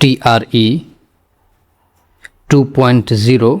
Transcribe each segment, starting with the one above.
TRE 2.0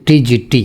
TGT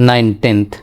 9-10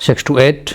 6 to 8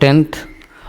10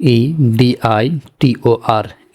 EDITOR,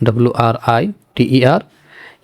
WRITER।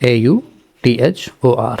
AUTHOR।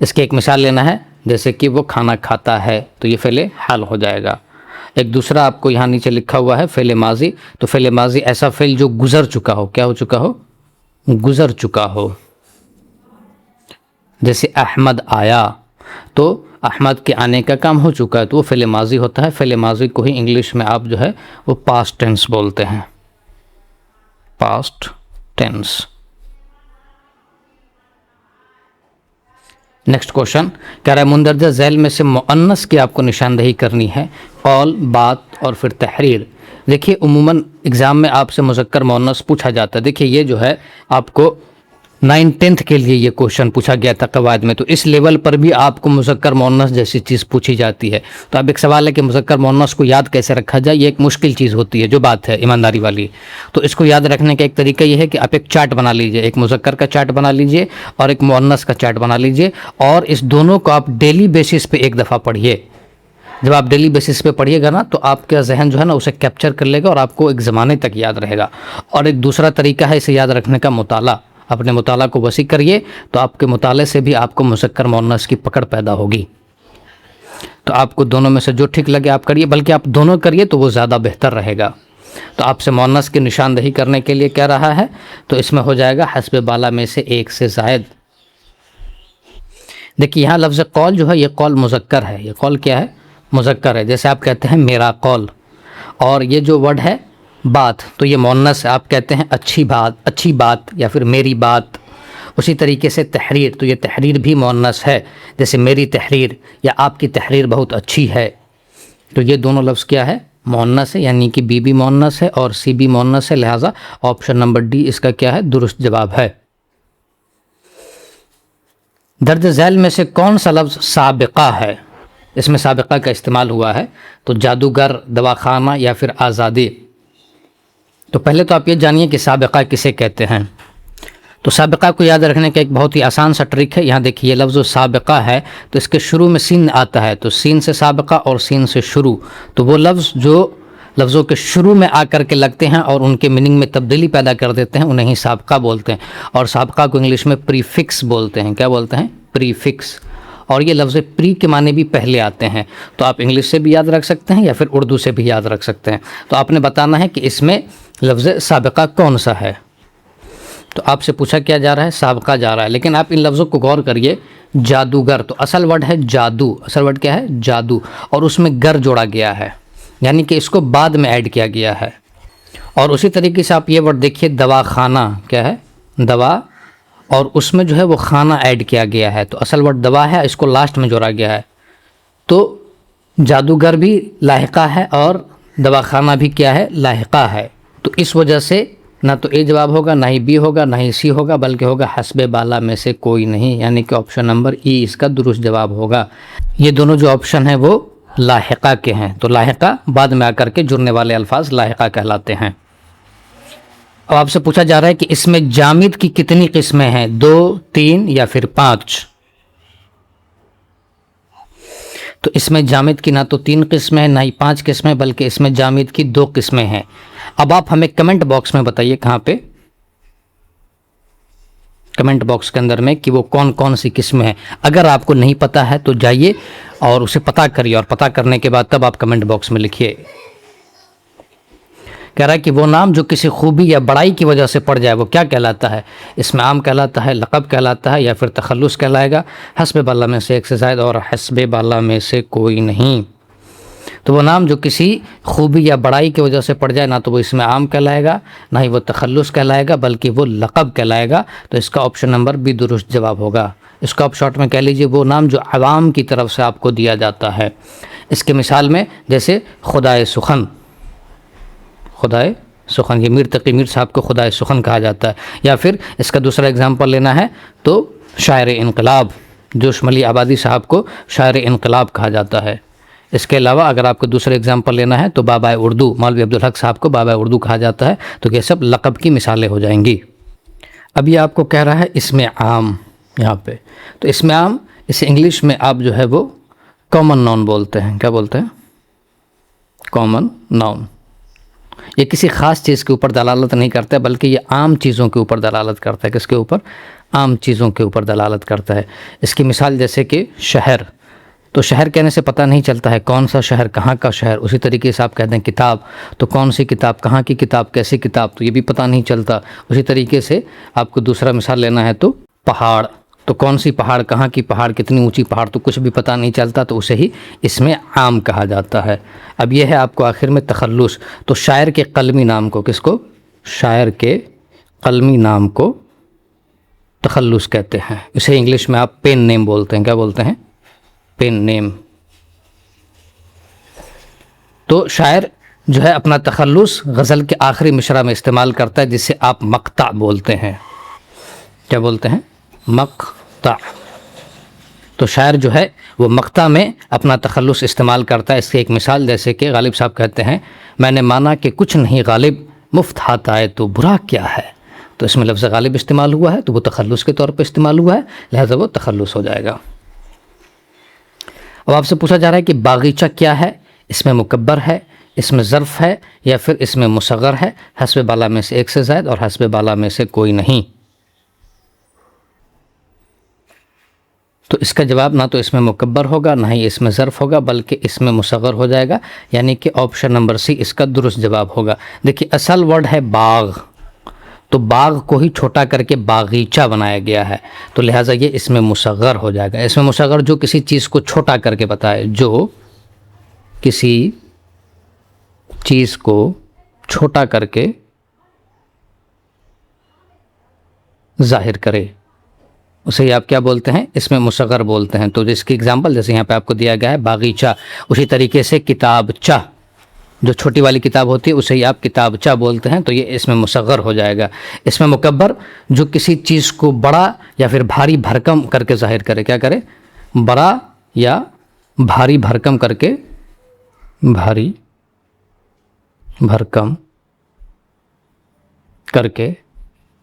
اس کی ایک مثال لینا ہے، جیسے کہ وہ کھانا کھاتا ہے تو یہ فعل حال ہو جائے گا۔ ایک دوسرا آپ کو یہاں نیچے لکھا ہوا ہے فعل ماضی، تو فعل ماضی ایسا فعل جو گزر چکا ہو، کیا ہو چکا ہو؟ گزر چکا ہو۔ جیسے احمد آیا، تو احمد کے آنے کا کام ہو چکا ہے تو وہ فعل ماضی ہوتا ہے۔ فعل ماضی کو ہی انگلش میں آپ جو ہے وہ پاسٹ ٹینس بولتے ہیں، پاسٹ ٹینس۔ نیکسٹ کوشچن کہہ رہا ہے مندرجہ ذیل میں سے مؤنث کی آپ کو نشاندہی کرنی ہے، قول، بات اور پھر تحریر۔ دیکھیے عموماً ایگزام میں آپ سے مذکر مؤنث پوچھا جاتا ہے۔ دیکھیے یہ جو ہے آپ کو 9th کے لیے یہ کوشچن پوچھا گیا تھا قواعد میں، تو اس لیول پر بھی آپ کو مذکر مؤنث جیسی چیز پوچھی جاتی ہے۔ تو اب ایک سوال ہے کہ مذکر مؤنث کو یاد کیسے رکھا جائے، یہ ایک مشکل چیز ہوتی ہے، جو بات ہے ایمانداری والی۔ تو اس کو یاد رکھنے کا ایک طریقہ یہ ہے کہ آپ ایک چارٹ بنا لیجئے، ایک مذکر کا چارٹ بنا لیجئے اور ایک مؤنث کا چارٹ بنا لیجئے، اور اس دونوں کو آپ ڈیلی بیسس پہ ایک دفعہ پڑھیے۔ جب آپ ڈیلی بیسس پہ پڑھیے گا نا تو آپ کا ذہن جو ہے نا اسے کیپچر کر لے گا اور آپ کو ایک زمانے تک یاد رہے گا۔ اور ایک دوسرا طریقہ ہے اسے یاد رکھنے کا مطالعہ۔ اپنے مطالعہ کو وسیع کریے تو آپ کے مطالعے سے بھی آپ کو مذکر مؤنث کی پکڑ پیدا ہوگی۔ تو آپ کو دونوں میں سے جو ٹھیک لگے آپ کریے، بلکہ آپ دونوں کریے تو وہ زیادہ بہتر رہے گا۔ تو آپ سے مؤنث کی نشاندہی کرنے کے لیے کہہ رہا ہے، تو اس میں ہو جائے گا حسب بالا میں سے ایک سے زائد۔ دیکھیے یہاں لفظ قول جو ہے یہ قول مذکر ہے، یہ قول کیا ہے؟ مذکر ہے۔ جیسے آپ کہتے ہیں میرا قول، اور یہ جو ورڈ ہے بات تو یہ مؤنث ہے، آپ کہتے ہیں اچھی بات یا پھر میری بات۔ اسی طریقے سے تحریر، تو یہ تحریر بھی مؤنث ہے، جیسے میری تحریر یا آپ کی تحریر بہت اچھی ہے۔ تو یہ دونوں لفظ کیا ہے؟ مؤنث ہے، یعنی کہ بی بھی مؤنث ہے اور سی بھی مؤنث ہے، لہٰذا آپشن نمبر ڈی اس کا کیا ہے؟ درست جواب ہے۔ درج ذیل میں سے کون سا لفظ سابقہ ہے؟ اس میں سابقہ کا استعمال ہوا ہے، تو جادوگر، دواخانہ یا پھر آزادی۔ تو پہلے تو آپ یہ جانیے کہ سابقہ کسے کہتے ہیں۔ تو سابقہ کو یاد رکھنے کا ایک بہت ہی آسان سا ٹرک ہے، یہاں دیکھیے لفظ سابقہ ہے تو اس کے شروع میں سین آتا ہے، تو سین سے سابقہ اور سین سے شروع، تو وہ لفظ جو لفظوں کے شروع میں آ کر کے لگتے ہیں اور ان کے میننگ میں تبدیلی پیدا کر دیتے ہیں انہیں ہی سابقہ بولتے ہیں۔ اور سابقہ کو انگلش میں پریفکس بولتے ہیں۔ کیا بولتے ہیں؟ پریفکس۔ اور یہ لفظ پری کے معنی بھی پہلے آتے ہیں، تو آپ انگلش سے بھی یاد رکھ سکتے ہیں یا پھر اردو سے بھی یاد رکھ سکتے ہیں۔ تو آپ نے بتانا ہے کہ اس میں لفظ سابقہ کون سا ہے۔ تو آپ سے پوچھا کیا جا رہا ہے؟ سابقہ جا رہا ہے، لیکن آپ ان لفظوں کو غور کریے۔ جادوگر، تو اصل ورڈ ہے جادو، اصل ورڈ کیا ہے؟ جادو، اور اس میں گر جوڑا گیا ہے، یعنی کہ اس کو بعد میں ایڈ کیا گیا ہے۔ اور اسی طریقے سے آپ یہ ورڈ دیکھیے دواخانہ، کیا ہے؟ دوا، اور اس میں جو ہے وہ خانہ ایڈ کیا گیا ہے، تو اصل ورڈ دوا ہے، اس کو لاسٹ میں جوڑا گیا ہے۔ تو جادوگر بھی لاحقہ ہے اور دواخانہ بھی کیا ہے؟ لاحقہ ہے۔ تو اس وجہ سے نہ تو اے جواب ہوگا، نہ ہی بی ہوگا، نہ ہی سی ہوگا، بلکہ ہوگا حسب بالا میں سے کوئی نہیں، یعنی کہ آپشن نمبر ای اس کا درست جواب ہوگا۔ یہ دونوں جو آپشن ہیں وہ لاحقہ کے ہیں، تو لاحقہ بعد میں آ کر کے جڑنے والے الفاظ لاحقہ کہلاتے ہیں۔ اب آپ سے پوچھا جا رہا ہے کہ اس میں جامد کی کتنی قسمیں ہیں؟ 2، 3 یا پھر 5؟ تو اس میں جامد کی نہ تو 3 قسمیں ہیں نہ ہی 5 قسمیں، بلکہ اس میں جامد کی 2 قسمیں ہیں۔ اب آپ ہمیں کمنٹ باکس میں بتائیے، کہاں پہ؟ کمنٹ باکس کے اندر میں، کہ وہ کون کون سی قسمیں ہیں۔ اگر آپ کو نہیں پتا ہے تو جائیے اور اسے پتہ کریے، اور پتہ کرنے کے بعد تب آپ کمنٹ باکس میں لکھیے۔ کہہ رہا ہے کہ وہ نام جو کسی خوبی یا بڑائی کی وجہ سے پڑ جائے وہ کیا کہلاتا ہے؟ اس میں عام کہلاتا ہے، لقب کہلاتا ہے، یا پھر تخلص کہلائے گا؟ حسب بالا میں سے ایک سے زائد اور حسب بالا میں سے کوئی نہیں۔ تو وہ نام جو کسی خوبی یا بڑائی کی وجہ سے پڑ جائے، نہ تو وہ اس میں عام کہلائے گا، نہ ہی وہ تخلص کہلائے گا، بلکہ وہ لقب کہلائے گا۔ تو اس کا آپشن نمبر بھی درست جواب ہوگا۔ اس کو آپ شارٹ میں کہہ لیجئے وہ نام جو عوام کی طرف سے آپ کو دیا جاتا ہے۔ اس کے مثال میں جیسے خدائے سخن، خدائے سخن، یہ میر تقی میر صاحب کو خدائے سخن کہا جاتا ہے۔ یا پھر اس کا دوسرا اگزامپل لینا ہے تو شاعر انقلاب، جوش ملی آبادی صاحب کو شاعر انقلاب کہا جاتا ہے۔ اس کے علاوہ اگر آپ کو دوسرے اگزامپل لینا ہے تو بابا اردو، مولوی عبدالحق صاحب کو بابا اردو کہا جاتا ہے۔ تو یہ سب لقب کی مثالیں ہو جائیں گی۔ اب یہ آپ کو کہہ رہا ہے اسم عام، یہاں پہ تو اسم عام اسے انگلش میں آپ جو ہے وہ کامن ناؤن بولتے ہیں۔ کیا بولتے ہیں؟ Common noun. یہ کسی خاص چیز کے اوپر دلالت نہیں کرتا ہے، بلکہ یہ عام چیزوں کے اوپر دلالت کرتا ہے۔ کس کے اوپر؟ عام چیزوں کے اوپر دلالت کرتا ہے. اس کی مثال جیسے کہ شہر، تو شہر کہنے سے پتہ نہیں چلتا ہے کون سا شہر، کہاں کا شہر. اسی طریقے سے آپ کہتے ہیں کتاب، تو کون سی کتاب، کہاں کی کتاب، کیسی کتاب، تو یہ بھی پتہ نہیں چلتا. اسی طریقے سے آپ کو دوسرا مثال لینا ہے تو پہاڑ، تو کون سی پہاڑ، کہاں کی پہاڑ، کتنی اونچی پہاڑ، تو کچھ بھی پتہ نہیں چلتا، تو اسے ہی اس میں عام کہا جاتا ہے. اب یہ ہے آپ کو آخر میں تخلص. تو شاعر کے قلمی نام کو، کس کو؟ شاعر کے قلمی نام کو تخلص کہتے ہیں. اسے انگلش میں آپ پین نیم بولتے ہیں. کیا بولتے ہیں؟ پین نیم. تو شاعر جو ہے اپنا تخلص غزل کے آخری مشرع میں استعمال کرتا ہے، جسے آپ مقطع بولتے ہیں. کیا بولتے ہیں؟ مقطع. تو شاعر جو ہے وہ مقطع میں اپنا تخلص استعمال کرتا ہے. اس کی ایک مثال جیسے کہ غالب صاحب کہتے ہیں میں نے مانا کہ کچھ نہیں غالب، مفت ہاتھ آئے تو برا کیا ہے. تو اس میں لفظ غالب استعمال ہوا ہے، تو وہ تخلص کے طور پہ استعمال ہوا ہے، لہذا وہ تخلص ہو جائے گا. اب آپ سے پوچھا جا رہا ہے کہ باغیچہ کیا ہے؟ اس میں مکبر ہے، اس میں ظرف ہے، یا پھر اس میں مصغر ہے، حسب بالا میں سے ایک سے زائد اور حسب بالا میں سے کوئی نہیں. تو اس کا جواب نہ تو اس میں مکبر ہوگا، نہ ہی اس میں ظرف ہوگا، بلکہ اس میں مصغر ہو جائے گا، یعنی کہ آپشن نمبر سی اس کا درست جواب ہوگا. دیکھیے اصل ورڈ ہے باغ، تو باغ کو ہی چھوٹا کر کے باغیچہ بنایا گیا ہے، تو لہٰذا یہ اس میں مصغر ہو جائے گا. اس میں مصغر جو کسی چیز کو چھوٹا کر کے بتائے، جو کسی چیز کو چھوٹا کر کے ظاہر کرے، اسے ہی آپ کیا بولتے ہیں؟ اس میں مصغر بولتے ہیں. تو جس کی اگزامپل جیسے یہاں پہ آپ کو دیا گیا ہے باغیچہ. اسی طریقے سے کتابچہ، جو چھوٹی والی کتاب ہوتی ہے اسے ہی آپ کتابچہ بولتے ہیں، تو یہ اس میں مصغر ہو جائے گا. اس میں مکبر جو کسی چیز کو بڑا یا پھر بھاری بھرکم کر کے ظاہر کرے. کیا کرے؟ بڑا یا بھاری بھرکم کر کے، بھاری بھرکم کر کے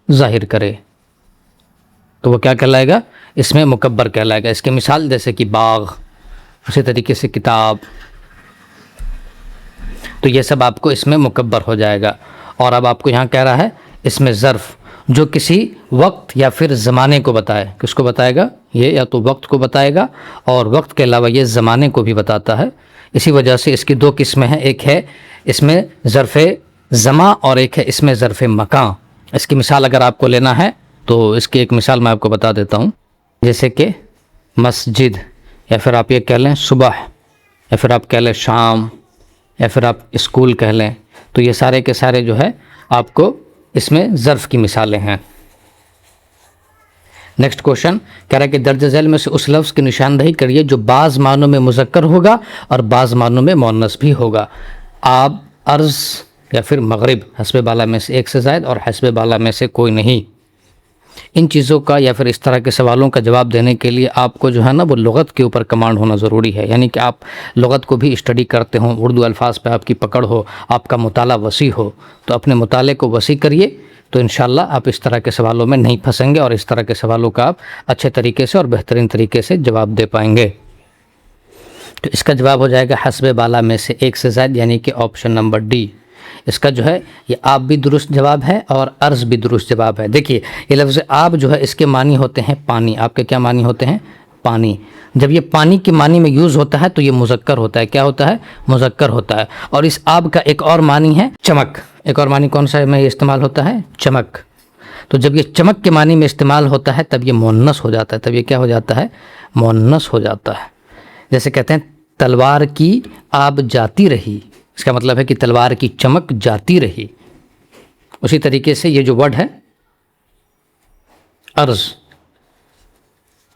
ظاہر کرے، تو وہ کیا کہلائے گا؟ اس میں مکبر کہلائے گا. اس کی مثال جیسے کہ باغ، اسی طریقے سے کتاب، تو یہ سب آپ کو اس میں مکبر ہو جائے گا. اور اب آپ کو یہاں کہہ رہا ہے اس میں ظرف جو کسی وقت یا پھر زمانے کو بتائے. کس کو بتائے گا؟ یہ یا تو وقت کو بتائے گا، اور وقت کے علاوہ یہ زمانے کو بھی بتاتا ہے. اسی وجہ سے اس کی دو قسمیں ہیں، ایک ہے اس میں ظرف زمان اور ایک ہے اس میں ظرف مکان. اس کی مثال اگر آپ کو لینا ہے تو اس کی ایک مثال میں آپ کو بتا دیتا ہوں، جیسے کہ مسجد، یا پھر آپ یہ کہہ لیں صبح، یا پھر آپ کہہ لیں شام، یا پھر آپ اسکول کہہ لیں. تو یہ سارے کے سارے جو ہے آپ کو اس میں ظرف کی مثالیں ہیں. نیکسٹ کوشچن کہہ رہا ہے کہ درج ذیل میں سے اس لفظ کی نشاندہی کریے جو بعض معنوں میں مذکر ہوگا اور بعض معنوں میں مؤنث بھی ہوگا. آب، ارض یا پھر مغرب، حسب بالا میں سے ایک سے زائد اور حسب بالا میں سے کوئی نہیں. ان چیزوں کا یا پھر اس طرح کے سوالوں کا جواب دینے کے لیے آپ کو جو ہے نا وہ لغت کے اوپر کمانڈ ہونا ضروری ہے، یعنی کہ آپ لغت کو بھی اسٹڈی کرتے ہوں، اردو الفاظ پہ آپ کی پکڑ ہو، آپ کا مطالعہ وسیع ہو. تو اپنے مطالعے کو وسیع کریے، تو انشاءاللہ آپ اس طرح کے سوالوں میں نہیں پھنسیں گے، اور اس طرح کے سوالوں کا آپ اچھے طریقے سے اور بہترین طریقے سے جواب دے پائیں گے. تو اس کا جواب ہو جائے گا حسب بالا میں سے ایک سے زائد، یعنی کہ آپشن نمبر ڈی. اس کا جو ہے یہ آپ بھی درست جواب ہے اور ارض بھی درست جواب ہے. دیکھیے یہ لفظ آپ جو ہے اس کے معنی ہوتے ہیں پانی. آپ کے کیا معنی ہوتے ہیں؟ پانی. جب یہ پانی کے معنی میں یوز ہوتا ہے تو یہ مذکر ہوتا ہے. کیا ہوتا ہے؟ مذکر ہوتا ہے. اور اس آب کا ایک اور معنی ہے چمک. ایک اور معنی کون سا میں یہ استعمال ہوتا ہے؟ چمک. تو جب یہ چمک کے معنی میں استعمال ہوتا ہے تب یہ مؤنث ہو جاتا ہے. تب یہ کیا ہو جاتا ہے؟ مؤنث ہو جاتا ہے. جیسے کہتے ہیں تلوار کی آب جاتی رہی، اس کا مطلب ہے کہ تلوار کی چمک جاتی رہی. اسی طریقے سے یہ جو ورڈ ہے ارض،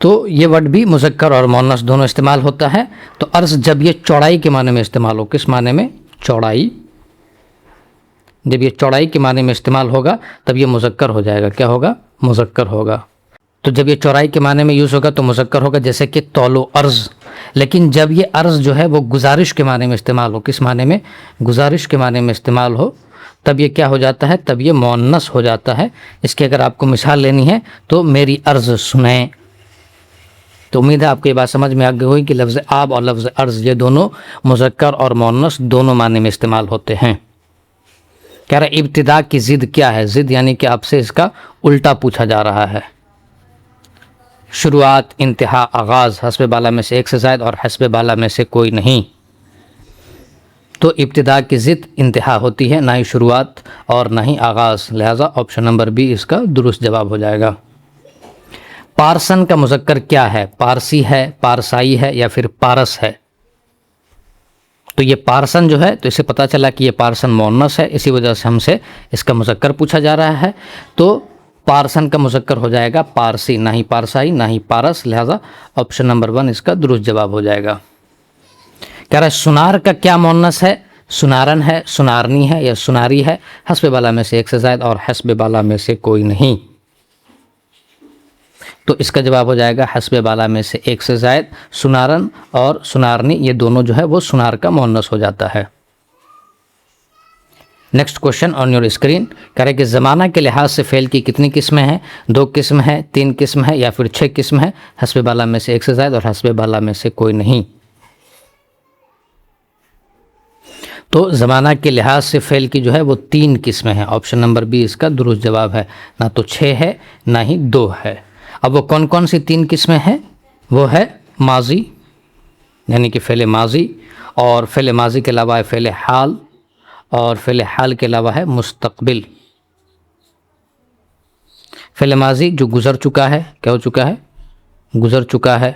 تو یہ ورڈ بھی مذکر اور مؤنث دونوں استعمال ہوتا ہے. تو ارض جب یہ چوڑائی کے معنی میں استعمال ہو، کس معنی میں؟ چوڑائی. جب یہ چوڑائی کے معنی میں استعمال ہوگا تب یہ مذکر ہو جائے گا. کیا ہوگا؟ مذکر ہوگا. تو جب یہ چوڑائی کے معنی میں یوز ہوگا تو مذکر ہوگا، جیسے کہ طول و عرض. لیکن جب یہ عرض جو ہے وہ گزارش کے معنی میں استعمال ہو، کس معنی میں؟ گزارش کے معنی میں استعمال ہو، تب یہ کیا ہو جاتا ہے؟ تب یہ مؤنث ہو جاتا ہے. اس کی اگر آپ کو مثال لینی ہے تو میری عرض سنیں. تو امید ہے آپ کو یہ بات سمجھ میں آ گئی ہوئی کہ لفظ آب اور لفظ عرض یہ دونوں مذکر اور مؤنث دونوں معنی میں استعمال ہوتے ہیں. کہہ رہا ہے ابتدا کی ضد کیا ہے؟ ضد یعنی کہ آپ سے اس کا الٹا پوچھا جا رہا ہے. شروعات، انتہا، آغاز حسب بالا میں سے ایک سے زائد اور حسب بالا میں سے کوئی نہیں. تو ابتدا کی ضد انتہا ہوتی ہے، نہ ہی شروعات اور نہ ہی آغاز، لہٰذا آپشن نمبر بی اس کا درست جواب ہو جائے گا. پارسن کا مذکر کیا ہے؟ پارسی ہے، پارسائی ہے یا پھر پارس ہے؟ تو یہ پارسن جو ہے تو اسے پتہ چلا کہ یہ پارسن مؤنث ہے، اسی وجہ سے ہم سے اس کا مذکر پوچھا جا رہا ہے. تو پارسن کا مذکر ہو جائے گا پارسی، نہ ہی پارسائی نہ ہی پارس، لہٰذا آپشن نمبر 1 اس کا درست جواب ہو جائے گا. کہہ رہا ہے سنار کا کیا مؤنث ہے؟ سنارن ہے، سنارنی ہے یا سناری ہے؟ حسب بالا میں سے ایک سے زائد اور حسب بالا میں سے کوئی نہیں. تو اس کا جواب ہو جائے گا حسب بالا میں سے ایک سے زائد. سنارن اور سنارنی یہ دونوں جو ہے وہ سنار کا مؤنث ہو جاتا ہے. Next question on your screen. کہہ رہے کہ زمانہ کے لحاظ سے فعل کی کتنی قسمیں ہیں؟ 2 قسم ہیں، 3 قسم ہے یا پھر 6 قسم ہے؟ حسب بالا میں سے ایک سے زائد اور حسب بالا میں سے کوئی نہیں. تو زمانہ کے لحاظ سے فعل کی جو ہے وہ 3 قسمیں ہیں. آپشن نمبر بی اس کا درست جواب ہے. نہ تو 6 ہے نہ ہی 2 ہے. اب وہ کون کون سی 3 قسمیں ہیں؟ وہ ہے ماضی یعنی کہ فعل ماضی، اور فعل ماضی کے علاوہ ہے فعل حال، اور فعل حال کے علاوہ ہے مستقبل. فعل ماضی جو گزر چکا ہے، کیا ہو چکا ہے؟ گزر چکا ہے،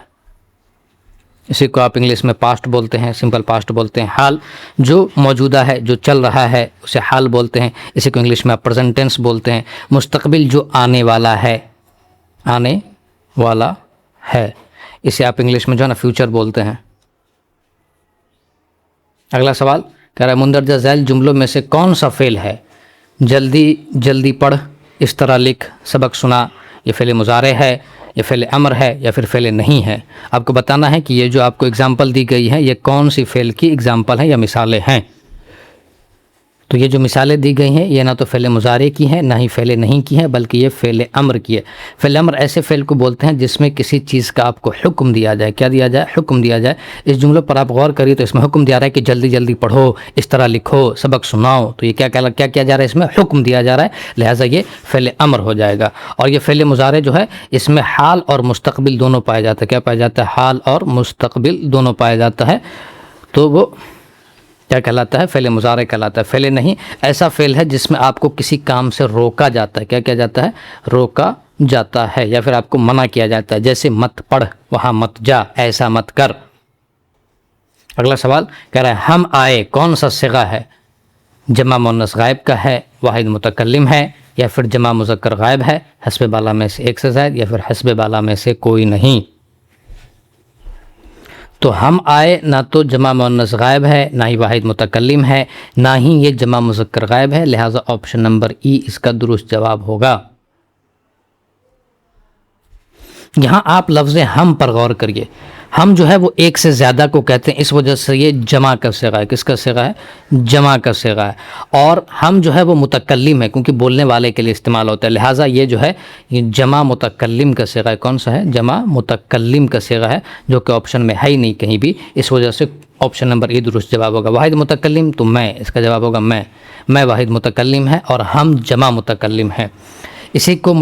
اسی کو آپ انگلش میں پاسٹ بولتے ہیں، سمپل پاسٹ بولتے ہیں. حال جو موجودہ ہے، جو چل رہا ہے، اسے حال بولتے ہیں، اسی کو انگلش میں آپ پریزنٹ ٹینس بولتے ہیں. مستقبل جو آنے والا ہے، آنے والا ہے، اسے آپ انگلش میں جو ہے نا فیوچر بولتے ہیں. اگلا سوال کہہ رہا ہے مندرجہ ذیل جملوں میں سے کون سا فعل ہے؟ جلدی جلدی پڑھ، اس طرح لکھ، سبق سنا، یہ فعل مضارع ہے، یہ فعل امر ہے یا پھر فعل نہیں ہے؟ آپ کو بتانا ہے کہ یہ جو آپ کو اگزامپل دی گئی ہے یہ کون سی فعل کی اگزامپل ہیں یا مثالیں ہیں. تو یہ جو مثالیں دی گئی ہیں یہ نہ تو فعل مضارع کی ہیں نہ ہی فعل نہیں کی ہیں، بلکہ یہ فعل امر کی ہے. فعل امر ایسے فعل کو بولتے ہیں جس میں کسی چیز کا آپ کو حکم دیا جائے. کیا دیا جائے؟ حکم دیا جائے. اس جملوں پر آپ غور کریے تو اس میں حکم دیا رہا ہے کہ جلدی جلدی پڑھو، اس طرح لکھو، سبق سناؤ. تو یہ کیا کیا جا رہا ہے؟ اس میں حکم دیا جا رہا ہے، لہٰذا یہ فعل امر ہو جائے گا. اور یہ فعل مضارع جو ہے اس میں حال اور مستقبل دونوں پایا جاتا ہے. کیا پایا جاتا ہے؟ حال اور مستقبل دونوں پایا جاتا ہے. تو وہ کیا کہلاتا ہے؟ فعل مضارع کہلاتا ہے. فعل نہیں ایسا فعل ہے جس میں آپ کو کسی کام سے روکا جاتا ہے. کیا کیا جاتا ہے؟ روکا جاتا ہے یا پھر آپ کو منع کیا جاتا ہے. جیسے مت پڑھ، وہاں مت جا، ایسا مت کر. اگلا سوال کہہ رہا ہے ہم آئے کون سا صیغہ ہے؟ جمع مؤنث غائب کا ہے، واحد متکلم ہے یا پھر جمع مذکر غائب ہے؟ حسب بالا میں سے ایک سے زائد یا پھر حسب بالا میں سے کوئی نہیں. تو ہم آئے نہ تو جمع مؤنث غائب ہے، نہ ہی واحد متکلم ہے، نہ ہی یہ جمع مذکر غائب ہے، لہٰذا آپشن نمبر ای اس کا درست جواب ہوگا. یہاں آپ لفظ ہم پر غور کریے. ہم جو ہے وہ ایک سے زیادہ کو کہتے ہیں، اس وجہ سے یہ جمع کا صیغہ ہے. کس کا صیغہ ہے؟ جمع کا صیغہ ہے. اور ہم جو ہے وہ متکلم ہے کیونکہ بولنے والے کے لیے استعمال ہوتا ہے، لہٰذا یہ جو ہے یہ جمع متکلم کا صیغہ ہے. کون سا ہے؟ جمع متکلم کا صیغہ ہے، جو کہ آپشن میں ہے ہی نہیں کہیں بھی، اس وجہ سے آپشن نمبر ای درست جواب ہوگا. واحد متکلم تو میں، اس کا جواب ہوگا میں واحد متکلم ہے اور ہم جمع متکلم ہیں. اسی کو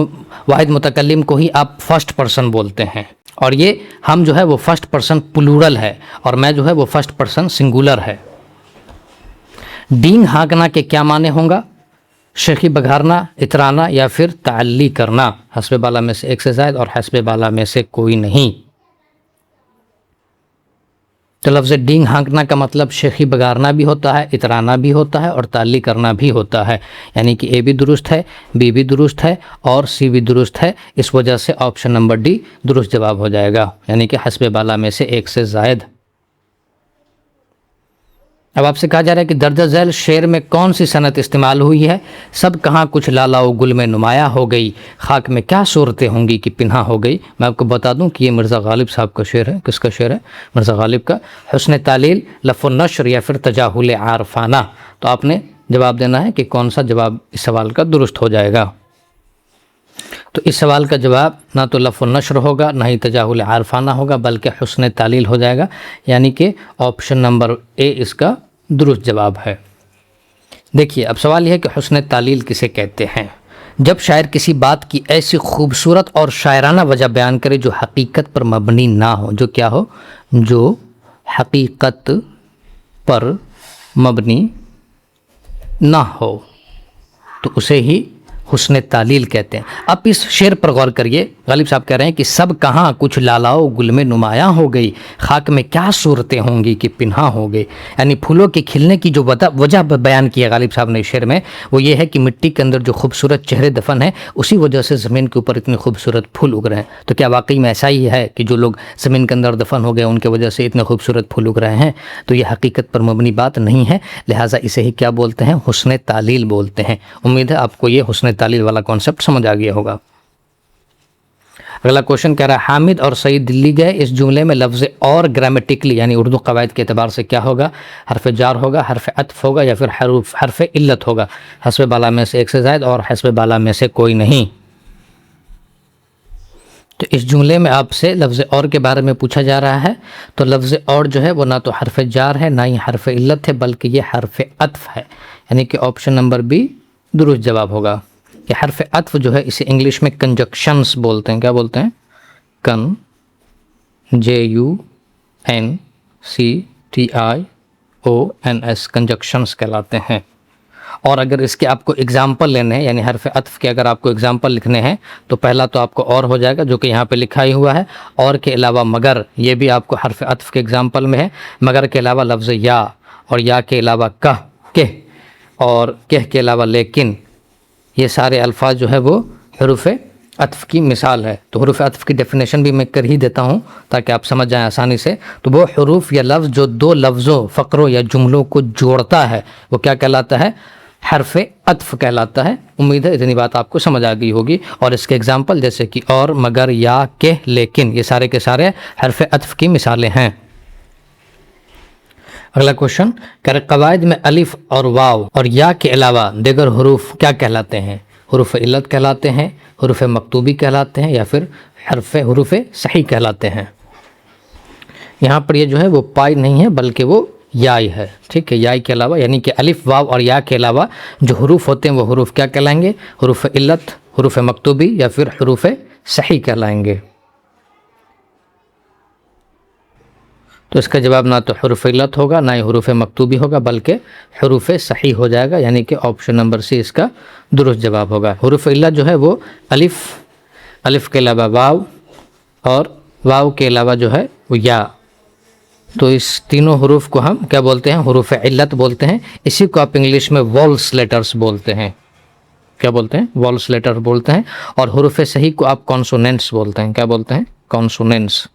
واحد متکلم کو ہی آپ فرسٹ پرسن بولتے ہیں، اور یہ ہم جو ہے وہ فرسٹ پرسن پلورل ہے اور میں جو ہے وہ فرسٹ پرسن سنگولر ہے. ڈینگ ہانکنا کے کیا معنی ہوں گا؟ شیخی بگھارنا، اترانا یا پھر تعلی کرنا؟ حسب بالا میں سے ایک سے زائد اور حسب بالا میں سے کوئی نہیں. تو لفظ ڈینگ ہانکنا کا مطلب شیخی بگارنا بھی ہوتا ہے، اترانا بھی ہوتا ہے اور تعلی کرنا بھی ہوتا ہے. یعنی کہ اے بھی درست ہے، بی بھی درست ہے اور سی بھی درست ہے. اس وجہ سے آپشن نمبر ڈی درست جواب ہو جائے گا، یعنی کہ حسب بالا میں سے ایک سے زائد. اب آپ سے کہا جا رہا ہے کہ درجہ ذیل شعر میں کون سی صنعت استعمال ہوئی ہے؟ سب کہاں کچھ لالا و گل میں نمایاں ہو گئی، خاک میں کیا صورتیں ہوں گی کہ پنہا ہو گئی. میں آپ کو بتا دوں کہ یہ مرزا غالب صاحب کا شعر ہے. کس کا شعر ہے؟ مرزا غالب کا. حسن تعلیل، لف و نشر یا پھر تجاہل عارفانہ؟ تو آپ نے جواب دینا ہے کہ کون سا جواب اس سوال کا درست ہو جائے گا. تو اس سوال کا جواب نہ تو لف و نشر ہوگا نہ ہی تجاہل عارفانہ ہوگا، بلکہ حسن تعلیل ہو جائے گا، یعنی کہ آپشن نمبر اے اس کا درست جواب ہے. دیکھیے اب سوال یہ ہے کہ حسن تعلیل کسے کہتے ہیں؟ جب شاعر کسی بات کی ایسی خوبصورت اور شاعرانہ وجہ بیان کرے جو حقیقت پر مبنی نہ ہو، جو کیا ہو، جو حقیقت پر مبنی نہ ہو، تو اسے ہی حسن تعلیل کہتے ہیں۔ اب اس شعر پر غور کریے، غالب صاحب کہہ رہے ہیں کہ سب کہاں کچھ لالاؤ گل میں نمایاں ہو گئی، خاک میں کیا صورتیں ہوں گی کہ پنہاں ہو گئی۔ یعنی پھولوں کے کھلنے کی جو وجہ بیان کی ہے غالب صاحب نے اس شعر میں، وہ یہ ہے کہ مٹی کے اندر جو خوبصورت چہرے دفن ہیں، اسی وجہ سے زمین کے اوپر اتنے خوبصورت پھول اگ رہے ہیں۔ تو کیا واقعی میں ایسا ہی ہے کہ جو لوگ زمین کے اندر دفن ہو گئے ان کی وجہ سے اتنے خوبصورت پھول اگ رہے ہیں؟ تو یہ حقیقت پر مبنی بات نہیں ہے، لہٰذا اسے ہی کیا بولتے ہیں، حسن تعلیل بولتے ہیں۔ امید ہے آپ کو یہ حسن تعلیل والا کانسیپٹ سمجھ آ گیا ہوگا۔ اگلا کوشچن کہہ رہا ہے حامد اور سعید دلی گئے، اس جملے میں لفظ اور گرامیٹکلی یعنی اردو قواعد کے اعتبار سے کیا ہوگا؟ حرف جار ہوگا، حرف عطف ہوگا، یا پھر حرف علت ہوگا؟ حسب بالا میں سے ایک سے زائد اور حسب بالا میں سے کوئی نہیں۔ تو اس جملے میں آپ سے لفظ اور کے بارے میں پوچھا جا رہا ہے، تو لفظ اور جو ہے وہ نہ تو حرف جار ہے، نہ ہی حرف علت ہے، بلکہ یہ حرف عطف ہے، یعنی کہ آپشن نمبر بی درست جواب ہوگا۔ کہ حرف عطف جو ہے اسے انگلش میں کنجکشنز بولتے ہیں۔ کیا بولتے ہیں؟ JUNCTIONS کنجکشنز کہلاتے ہیں۔ اور اگر اس کے آپ کو اگزامپل لینے ہیں، یعنی حرف عطف کے اگر آپ کو اگزامپل لکھنے ہیں، تو پہلا تو آپ کو اور ہو جائے گا جو کہ یہاں پہ لکھا ہی ہوا ہے، اور کے علاوہ مگر، یہ بھی آپ کو حرف عطف کے اگزامپل میں ہے۔ مگر کے علاوہ لفظ یا، اور یا کے علاوہ کہ، اور کہ کے علاوہ لیکن، یہ سارے الفاظ جو ہے وہ حروف عطف کی مثال ہے۔ تو حروف عطف کی ڈیفینیشن بھی میں کر ہی دیتا ہوں تاکہ آپ سمجھ جائیں آسانی سے۔ تو وہ حروف یا لفظ جو دو لفظوں، فقروں یا جملوں کو جوڑتا ہے، وہ کیا کہلاتا ہے؟ حرف عطف کہلاتا ہے۔ امید ہے اتنی بات آپ کو سمجھ آ گئی ہوگی۔ اور اس کے اگزامپل جیسے کہ اور، مگر، یا، کہ، لیکن، یہ سارے کے سارے حرف عطف کی مثالیں ہیں۔ اگلا کوشچن کہ قواعد میں الف اور واو اور یا کے علاوہ دیگر حروف کیا کہلاتے ہیں؟ حروف علت کہلاتے ہیں، حروف مکتوبی کہلاتے ہیں، یا پھر حروف صحیح کہلاتے ہیں؟ یہاں پر یہ جو ہے وہ پائی نہیں ہے بلکہ وہ یائی ہے، ٹھیک ہے؟ یائی کے علاوہ یعنی کہ الف، واو اور یا کے علاوہ جو حروف ہوتے ہیں وہ حروف کیا کہلائیں گے؟ حروف علت، حروف مکتوبی، یا پھر حروف صحیح کہلائیں گے۔ تو اس کا جواب نہ تو حروف علت ہوگا، نہ ہی حروف مکتوبی ہوگا، بلکہ حروف صحیح ہو جائے گا، یعنی کہ آپشن نمبر سی اس کا درست جواب ہوگا۔ حروف علت جو ہے وہ الف کے علاوہ واو، اور واو کے علاوہ جو ہے وہ یا۔ تو اس تینوں حروف کو ہم کیا بولتے ہیں؟ حروف علت بولتے ہیں۔ اسی کو آپ انگلش میں وولس لیٹرز بولتے ہیں۔ کیا بولتے ہیں؟ وولس لیٹر بولتے ہیں۔ اور حروف صحیح کو آپ کانسوننٹس بولتے ہیں۔ کیا بولتے ہیں؟ کانسوننٹس۔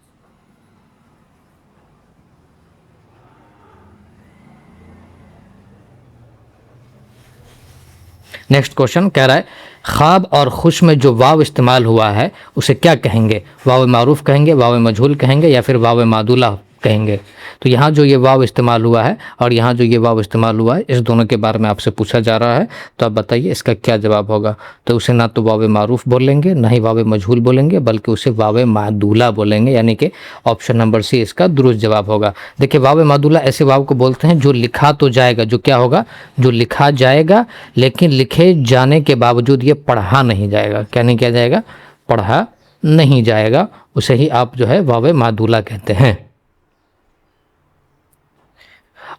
نیکسٹ کوشچن کہہ رہا ہے خواب اور خوش میں جو واو استعمال ہوا ہے اسے کیا کہیں گے؟ واو معروف کہیں گے، واو مجہول کہیں گے، یا پھر واو معدولہ کہیں گے؟ تو یہاں جو یہ واو استعمال ہوا ہے اور یہاں جو یہ واو استعمال ہوا ہے، اس دونوں کے بارے میں آپ سے پوچھا جا رہا ہے، تو آپ بتائیے اس کا کیا جواب ہوگا؟ تو اسے نہ تو واو معروف بولیں گے، نہ ہی واو مجہول بولیں گے، بلکہ اسے واو معدولہ بولیں گے، یعنی کہ آپشن نمبر سی اس کا درست جواب ہوگا۔ دیکھیں واو معدولہ ایسے واو کو بولتے ہیں جو لکھا تو جائے گا، جو کیا ہوگا؟ جو لکھا جائے گا، لیکن لکھے جانے کے باوجود یہ پڑھا نہیں جائے گا۔ کیا نہیں کیا جائے گا؟ پڑھا نہیں جائے گا، اسے ہی آپ جو ہے واو معدولہ کہتے ہیں۔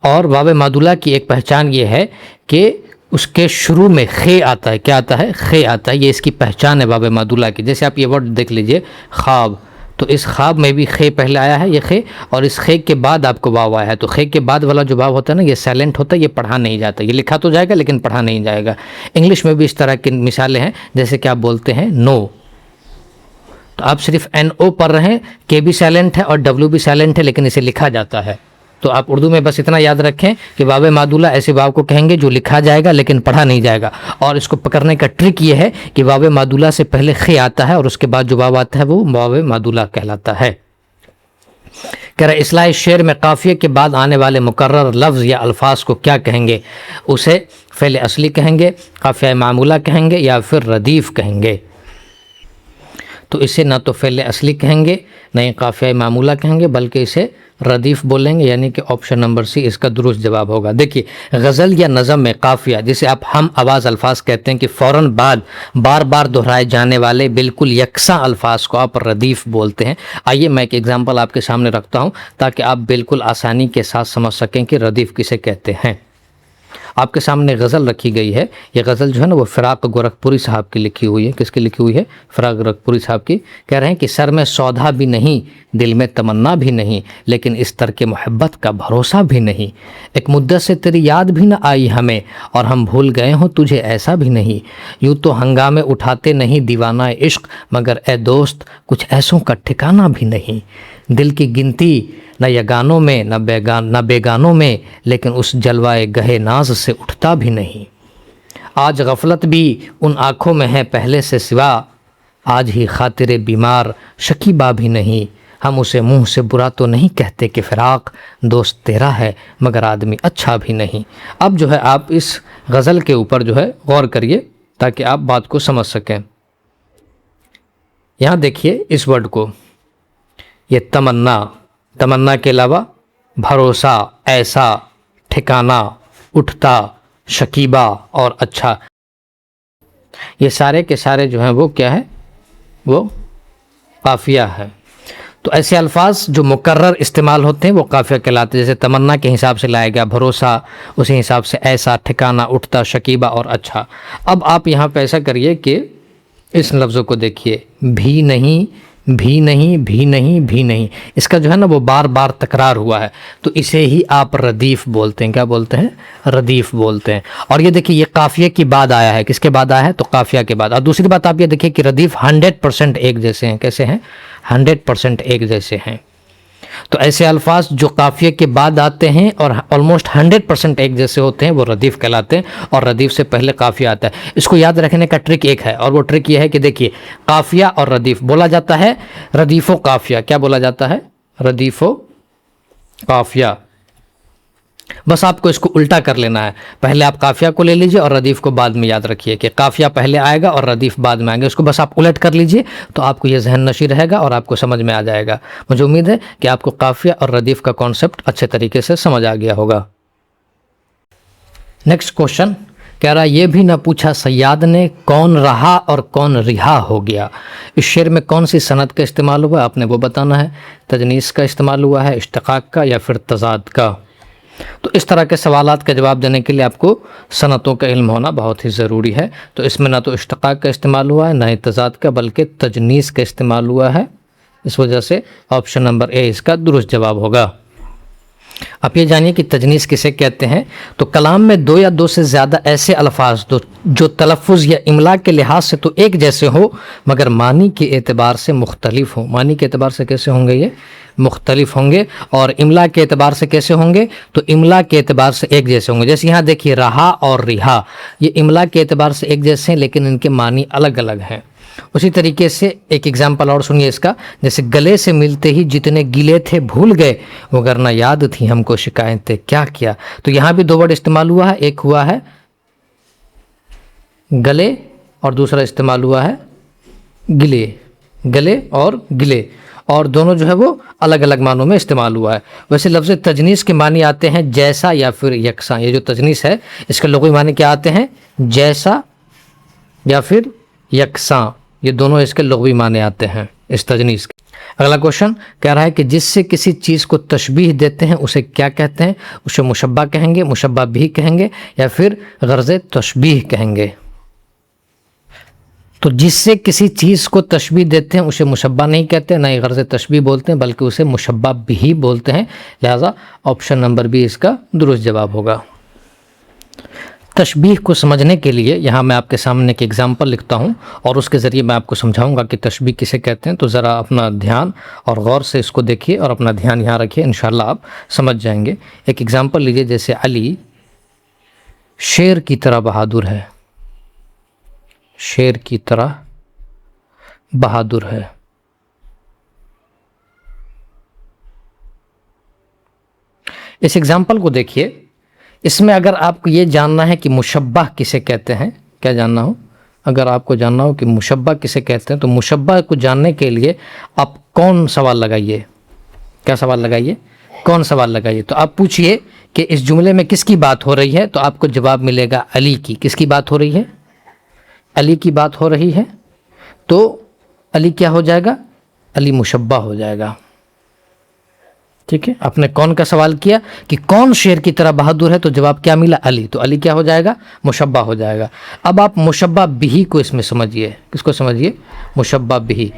اور واو معدولہ کی ایک پہچان یہ ہے کہ اس کے شروع میں خے آتا ہے۔ کیا آتا ہے؟ خے آتا ہے، یہ اس کی پہچان ہے واو معدولہ کی۔ جیسے آپ یہ ورڈ دیکھ لیجئے خواب، تو اس خواب میں بھی خے پہلے آیا ہے، یہ خے، اور اس خے کے بعد آپ کو واو آیا ہے۔ تو خے کے بعد والا جو واو ہوتا ہے نا، یہ سائلنٹ ہوتا ہے، یہ پڑھا نہیں جاتا، یہ لکھا تو جائے گا لیکن پڑھا نہیں جائے گا۔ انگلش میں بھی اس طرح کی مثالیں ہیں، جیسے کہ آپ بولتے ہیں نو، تو آپ صرف این او پڑھ رہے ہیں، کے بھی سائلنٹ ہے اور ڈبلیو بھی سائلنٹ ہے، لیکن اسے لکھا جاتا ہے۔ تو آپ اردو میں بس اتنا یاد رکھیں کہ واو معدولہ ایسے واو کو کہیں گے جو لکھا جائے گا لیکن پڑھا نہیں جائے گا۔ اور اس کو پکڑنے کا ٹرک یہ ہے کہ واو معدولہ سے پہلے خے آتا ہے اور اس کے بعد جو واو آتا ہے وہ واو معدولہ کہلاتا ہے۔ کہہ رہا اصلاح شعر میں قافیے کے بعد آنے والے مکرر لفظ یا الفاظ کو کیا کہیں گے؟ اسے فعل اصلی کہیں گے، قافیہ معمولہ کہیں گے، یا پھر ردیف کہیں گے؟ تو اسے نہ تو فعل اصلی کہیں گے نہ ہی قافیہ معمولہ کہیں گے، بلکہ اسے ردیف بولیں گے، یعنی کہ آپشن نمبر سی اس کا درست جواب ہوگا۔ دیکھیے غزل یا نظم میں قافیہ جسے آپ ہم آواز الفاظ کہتے ہیں کہ فوراً بعد بار بار دہرائے جانے والے بالکل یکساں الفاظ کو آپ ردیف بولتے ہیں۔ آئیے میں ایک ایگزامپل آپ کے سامنے رکھتا ہوں تاکہ آپ بالکل آسانی کے ساتھ سمجھ سکیں کہ ردیف کسے کہتے ہیں۔ آپ کے سامنے غزل رکھی گئی ہے، یہ غزل جو ہے نا وہ فراق گورکھپوری صاحب کی لکھی ہوئی ہے۔ کس کی لکھی ہوئی ہے؟ فراق گورکھپوری صاحب کی۔ کہہ رہے ہیں کہ سر میں سودا بھی نہیں، دل میں تمنا بھی نہیں، لیکن اس ترک محبت کا بھروسہ بھی نہیں۔ ایک مدت سے تیری یاد بھی نہ آئی ہمیں، اور ہم بھول گئے ہوں تجھے ایسا بھی نہیں۔ یوں تو ہنگامے اٹھاتے نہیں دیوانہ عشق، مگر اے دوست کچھ ایسوں کا ٹھکانہ بھی نہیں۔ دل کی گنتی نہ یگانوں میں نہ بیگانوں میں، لیکن اس جلوائے گہے ناز سے اٹھتا بھی نہیں۔ آج غفلت بھی ان آنکھوں میں ہے پہلے سے سوا، آج ہی خاطر بیمار شکیبہ بھی نہیں۔ ہم اسے منہ سے برا تو نہیں کہتے کہ فراق دوست تیرا ہے، مگر آدمی اچھا بھی نہیں۔ اب جو ہے آپ اس غزل کے اوپر جو ہے غور کریے تاکہ آپ بات کو سمجھ سکیں۔ یہاں دیکھیے اس ورڈ کو، یہ تمنا کے علاوہ بھروسہ، ایسا، ٹھکانہ، اٹھتا، شکیبہ اور اچھا، یہ سارے کے سارے جو ہیں وہ کیا ہے؟ وہ قافیہ ہے۔ تو ایسے الفاظ جو مکرر استعمال ہوتے ہیں وہ قافیہ کہلاتے ہیں، جیسے تمنا کے حساب سے لایا گیا بھروسہ، اسی حساب سے ایسا، ٹھکانہ، اٹھتا، شکیبہ اور اچھا۔ اب آپ یہاں پہ ایسا کریے کہ اس لفظوں کو دیکھیے، بھی نہیں، بھی نہیں، بھی نہیں، بھی نہیں، اس کا جو ہے نا وہ بار بار تکرار ہوا ہے، تو اسے ہی آپ ردیف بولتے ہیں۔ کیا بولتے ہیں؟ ردیف بولتے ہیں۔ اور یہ دیکھیے یہ قافیے کی بعد آیا ہے، کس کے بعد آیا ہے؟ تو قافیہ کے بعد۔ اور دوسری بات آپ یہ دیکھیے کہ ردیف 100% ایک جیسے ہیں۔ کیسے ہیں؟ 100% ایک جیسے ہیں۔ تو ایسے الفاظ جو قافیے کے بعد آتے ہیں اور آلموسٹ 100% ایک جیسے ہوتے ہیں وہ ردیف کہلاتے ہیں، اور ردیف سے پہلے قافیہ آتا ہے۔ اس کو یاد رکھنے کا ٹرک ایک ہے، اور وہ ٹرک یہ ہے کہ دیکھیے قافیہ اور ردیف بولا جاتا ہے ردیف و قافیہ۔ کیا بولا جاتا ہے؟ ردیف و قافیہ۔ بس آپ کو اس کو الٹا کر لینا ہے، پہلے آپ قافیہ کو لے لیجئے اور ردیف کو بعد میں یاد رکھیے کہ قافیہ پہلے آئے گا اور ردیف بعد میں آئے گا۔ اس کو بس آپ الٹ کر لیجئے تو آپ کو یہ ذہن نشی رہے گا اور آپ کو سمجھ میں آ جائے گا۔ مجھے امید ہے کہ آپ کو قافیہ اور ردیف کا کانسیپٹ اچھے طریقے سے سمجھ آ گیا ہوگا۔ نیکسٹ کوشچن کہہ رہا ہے یہ بھی نہ پوچھا صیاد نے کون رہا اور کون رہا ہو گیا۔ اس شعر میں کون سی صنعت کا استعمال ہوا ہے آپ نے وہ بتانا ہے۔ تجنیس کا استعمال ہوا ہے، اشتقاق کا، یا پھر تضاد کا؟ تو اس طرح کے سوالات کا جواب دینے کے لیے آپ کو صنعتوں کا علم ہونا بہت ہی ضروری ہے۔ تو اس میں نہ تو اشتقاق کا استعمال ہوا ہے نہ ہی تضاد کا، بلکہ تجنیس کا استعمال ہوا ہے۔ اس وجہ سے آپشن نمبر اے اس کا درست جواب ہوگا۔ آپ یہ جانیے کہ تجنیس کسے کہتے ہیں۔ تو کلام میں دو یا دو سے زیادہ ایسے الفاظ جو تلفظ یا املا کے لحاظ سے تو ایک جیسے ہو مگر معنی کے اعتبار سے مختلف ہوں۔ معنی کے اعتبار سے کیسے ہوں گے؟ یہ مختلف ہوں گے۔ اور املا کے اعتبار سے کیسے ہوں گے؟ تو املا کے اعتبار سے ایک جیسے ہوں گے۔ جیسے یہاں دیکھیے رہا اور رہا، یہ املا کے اعتبار سے ایک جیسے ہیں لیکن ان کے معنی الگ الگ ہیں۔ اسی طریقے سے ایک ایگزامپل اور سنیے اس کا، جیسے گلے سے ملتے ہی جتنے گلے تھے بھول گئے، وگرنہ یاد تھی ہم کو شکایتیں کیا کیا۔ تو یہاں بھی دو ورڈ استعمال ہوا ہے، ایک ہوا ہے گلے اور دوسرا استعمال ہوا ہے گلے، گلے اور گلے، اور دونوں جو ہے وہ الگ الگ معنوں میں استعمال ہوا ہے۔ ویسے لفظ تجنیس کے معنی آتے ہیں جیسا یا پھر یکساں۔ یہ جو تجنیس ہے اس کے لغوی معنی کیا آتے ہیں؟ جیسا یا پھر یکساں، یہ دونوں اس کے لغوی معنی آتے ہیں اس تجنیس کے۔ اگلا کوشچن کہہ رہا ہے کہ جس سے کسی چیز کو تشبیہ دیتے ہیں اسے کیا کہتے ہیں؟ اسے مشبہ کہیں گے، مشبہ بھی کہیں گے، یا پھر غرض تشبیہ کہیں گے؟ تو جس سے کسی چیز کو تشبیہ دیتے ہیں اسے مشبہ نہیں کہتے، نہ ہی غرض تشبیہ بولتے ہیں، بلکہ اسے مشبہ بھی بولتے ہیں۔ لہذا آپشن نمبر بی اس کا درست جواب ہوگا۔ تشبیہ کو سمجھنے کے لیے یہاں میں آپ کے سامنے ایک ایگزامپل لکھتا ہوں اور اس کے ذریعے میں آپ کو سمجھاؤں گا کہ تشبیہ کسے کہتے ہیں۔ تو ذرا اپنا دھیان اور غور سے اس کو دیکھیے اور اپنا دھیان یہاں رکھیے، انشاءاللہ آپ سمجھ جائیں گے۔ ایک ایگزامپل لیجئے، جیسے علی شیر کی طرح بہادر ہے، شیر کی طرح بہادر ہے۔ اس ایگزامپل کو دیکھیے، اس میں اگر آپ کو یہ جاننا ہے کہ مشبہ کسے کہتے ہیں، کیا جاننا ہو؟ اگر آپ کو جاننا ہو کہ مشبہ کسے کہتے ہیں تو مشبہ کو جاننے کے لیے آپ کون سوال لگائیے. کیا سوال لگائیے؟ کون سوال لگائیے. تو آپ پوچھئے کہ اس جملے میں کس کی بات ہو رہی ہے، تو آپ کو جواب ملے گا علی کی. کس کی بات ہو رہی ہے؟ علی کی بات ہو رہی ہے. تو علی کیا ہو جائے گا؟ علی مشبہ ہو جائے گا. ٹھیک ہے، آپ نے کون کا سوال کیا کہ کون شیر کی طرح بہادر ہے، تو جواب کیا ملا؟ علی. تو علی کیا ہو جائے گا؟ مشبہ ہو جائے گا. اب آپ مشبہ بہی کو اس میں سمجھیے. کس کو سمجھیے؟ مشبہ بہی.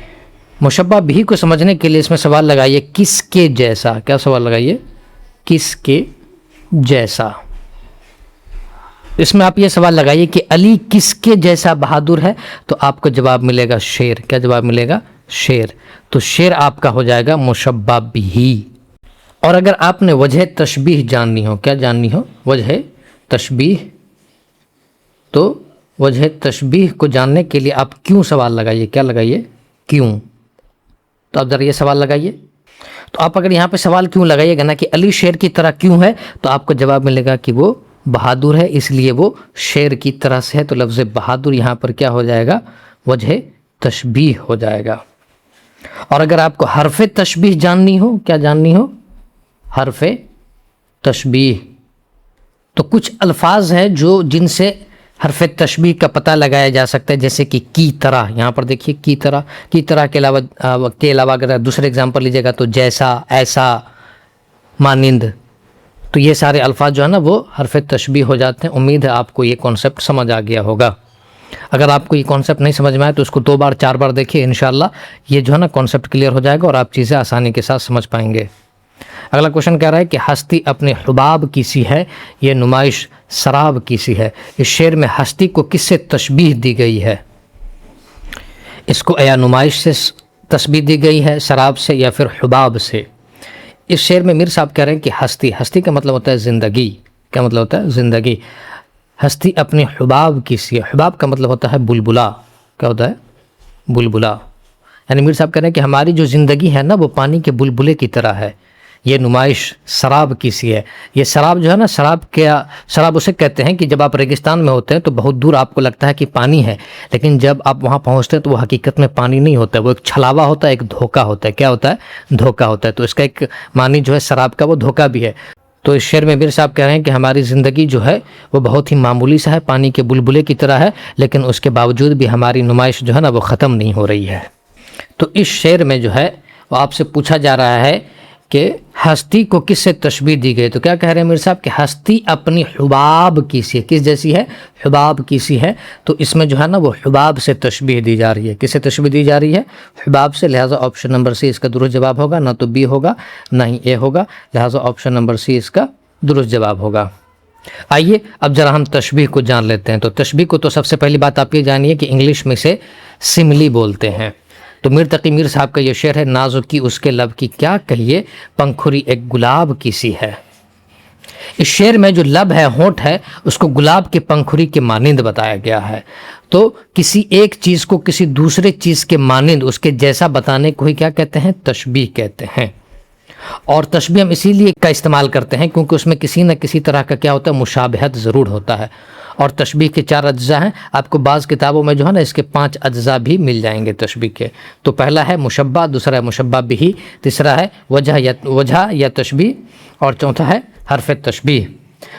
مشبہ بہی کو سمجھنے کے لیے اس میں سوال لگائیے کس کے جیسا. کیا سوال لگائیے؟ کس کے جیسا. اس میں آپ یہ سوال لگائیے کہ علی کس کے جیسا بہادر ہے، تو آپ کو جواب ملے گا شیر. کیا جواب ملے گا؟ شیر. تو شیر آپ کا ہو جائے گا مشبہ بہی. اور اگر آپ نے وجہ تشبیہ جاننی ہو، کیا جاننی ہو؟ وجہ تشبیہ. تو وجہ تشبیہ کو جاننے کے لیے آپ کیوں سوال لگائیے. کیا لگائیے؟ کیوں. تو آپ ذرا یہ سوال لگائیے. تو آپ اگر یہاں پہ سوال کیوں لگائیے گا نا کہ علی شیر کی طرح کیوں ہے، تو آپ کو جواب ملے گا کہ وہ بہادر ہے، اس لیے وہ شیر کی طرح سے ہے. تو لفظ بہادر یہاں پر کیا ہو جائے گا؟ وجہ تشبیہ ہو جائے گا. اور اگر آپ کو حرف تشبیہ جاننی ہو، کیا جاننی ہو؟ حرف تشبیہ. تو کچھ الفاظ ہیں جن سے حرف تشبیہ کا پتہ لگایا جا سکتا ہے، جیسے کہ کی طرح. یہاں پر دیکھیے کی طرح. کی طرح کے علاوہ اگر دوسرے اگزامپل لیجیے گا تو جیسا، ایسا، مانند. تو یہ سارے الفاظ جو ہے نا وہ حرف تشبیہ ہو جاتے ہیں. امید ہے آپ کو یہ کانسیپٹ سمجھ آ گیا ہوگا. اگر آپ کو یہ کانسیپٹ نہیں سمجھ میں آئے تو اس کو 2 بار 4 بار دیکھیے، انشاءاللہ یہ جو ہے نا کانسیپٹ کلیئر ہو جائے گا اور آپ چیزیں آسانی کے ساتھ سمجھ پائیں گے. اگلا کوشچن کہہ رہا ہے کہ ہستی اپنے حباب کی سی ہے، یہ نمائش سراب کی سی ہے. اس شعر میں ہستی کو کس سے تشبیہ دی گئی ہے؟ اس کو یا نمائش سے تشبیہ دی گئی ہے، سراب سے، یا پھر حباب سے. اس شعر میں میر صاحب کہہ رہے ہیں کہ ہستی کا مطلب ہوتا ہے زندگی. کیا مطلب ہوتا ہے؟ زندگی. ہستی اپنے حباب کی سی ہے. حباب کا مطلب ہوتا ہے بلبلا. کیا ہوتا ہے؟ بلبلا. یعنی میر صاحب کہہ رہے ہیں کہ ہماری جو زندگی ہے نا وہ پانی کے بلبلے کی طرح ہے. یہ نمائش سراب کی سی ہے. یہ سراب جو ہے نا، سراب اسے کہتے ہیں کہ جب آپ ریگستان میں ہوتے ہیں تو بہت دور آپ کو لگتا ہے کہ پانی ہے، لیکن جب آپ وہاں پہنچتے ہیں تو وہ حقیقت میں پانی نہیں ہوتا ہے، وہ ایک چھلاوا ہوتا ہے، ایک دھوکہ ہوتا ہے. کیا ہوتا ہے؟ دھوکہ ہوتا ہے. تو اس کا ایک معنی جو ہے سراب کا وہ دھوکہ بھی ہے. تو اس شعر میں میر صاحب کہہ رہے ہیں کہ ہماری زندگی جو ہے وہ بہت ہی معمولی سا ہے، پانی کے بلبلے کی طرح ہے، لیکن اس کے باوجود بھی ہماری نمائش جو ہے نا وہ ختم نہیں ہو رہی ہے. تو اس شعر میں جو ہے وہ آپ سے پوچھا جا رہا ہے کہ ہستی کو کس سے تشبیہ دی گئی. تو کیا کہہ رہے ہیں میر صاحب کہ ہستی اپنی حباب کی سی ہے. کس جیسی ہے؟ حباب کی سی ہے. تو اس میں جو ہے نا وہ حباب سے تشبیہ دی جا رہی ہے. کس سے تشبیہ دی جا رہی ہے؟ حباب سے. لہٰذا آپشن نمبر سی اس کا درست جواب ہوگا. نہ تو بی ہوگا نہ ہی اے ہوگا. لہٰذا آپشن نمبر سی اس کا درست جواب ہوگا. آئیے اب ذرا ہم تشبیہ کو جان لیتے ہیں. تو تشبیہ کو تو سب سے پہلی بات آپ یہ جانیے کہ انگلش میں سے سملی بولتے ہیں. تو میر تقی میر صاحب کا یہ شعر ہے، نازکی اس کے لب کی کیا کہیے، پنکھری ایک گلاب کی سی ہے. اس شعر میں جو لب ہے، ہونٹ ہے، اس کو گلاب کے پنکھری کے مانند بتایا گیا ہے. تو کسی ایک چیز کو کسی دوسرے چیز کے مانند، اس کے جیسا بتانے کو ہی کیا کہتے ہیں؟ تشبیہ کہتے ہیں. اور تشبیہ ہم اسی لیے کا استعمال کرتے ہیں کیونکہ اس میں کسی نہ کسی طرح کا کیا ہوتا ہے؟ مشابہت ضرور ہوتا ہے. اور تشبیہ کے 4 اجزاء ہیں. آپ کو بعض کتابوں میں جو ہے نا اس کے 5 اجزاء بھی مل جائیں گے تشبیہ کے. تو پہلا ہے مشبہ، دوسرا ہے مشبہ بہی، تیسرا ہے وجہ یا تشبیہ، اور چوتھا ہے حرف تشبیہ.